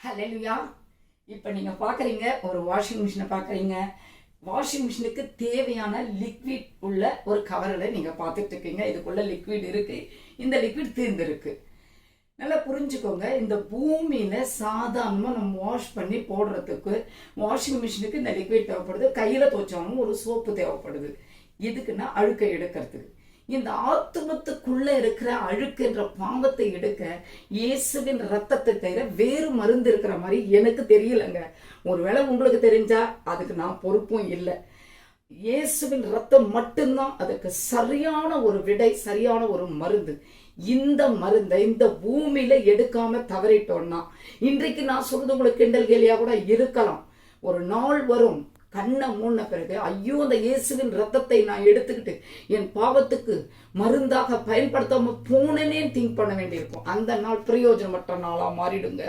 ஹல்லேலூயா. இப்போ நீங்கள் பார்க்குறீங்க, ஒரு வாஷிங் மிஷினை பார்க்குறீங்க. வாஷிங் மிஷினுக்கு தேவையான லிக்விட் உள்ள ஒரு கவரில் நீங்கள் பார்த்துட்டு இருக்கீங்க. இதுக்குள்ள லிக்விட் இருக்கு. இந்த லிக்விட் தீர்ந்துருக்கு. நல்லா புரிஞ்சுக்கோங்க, இந்த பூமியில் சாதாரணமாக நம்ம வாஷ் பண்ணி போடுறதுக்கு வாஷிங் மிஷினுக்கு இந்த லிக்விட் தேவைப்படுது. கையில் துவைச்சாலும் ஒரு சோப்பு தேவைப்படுது. எதுக்குன்னா அழுக்கை எடுக்கிறதுக்கு. இந்த ஆத்துமத்துக்குள்ள இருக்கிற அழுக்குன்ற பாவத்தை எடுக்க இயேசுவின் ரத்தத்தை தவிர வேறு மருந்து இருக்கிற மாதிரி எனக்கு தெரியலங்க. ஒருவேளை உங்களுக்கு தெரிஞ்சா அதுக்கு நான் பொறுப்பும் இல்லை. இயேசுவின் ரத்தம் மட்டும்தான் அதுக்கு சரியான ஒரு விடை, சரியான ஒரு மருந்து. இந்த மருந்தை இந்த பூமியில எடுக்காம தவறிட்டோம்னா, இன்றைக்கு நான் சொல்றது உங்களுக்கு கிண்டல் கேலியா கூட இருக்கலாம். ஒரு நாள் வரும், கண்ணை மூடின பிறகு ஐயோ அந்த இயேசுவின் ரத்தத்தை நான் எடுத்துக்கிட்டு என் பாவத்துக்கு மருந்தாக பயன்படுத்தாம போனேன்னு திங்க் பண்ண வேண்டியிருக்கும். அந்த நாள் பிரயோஜனமற்ற நாளா மாறிடுங்க.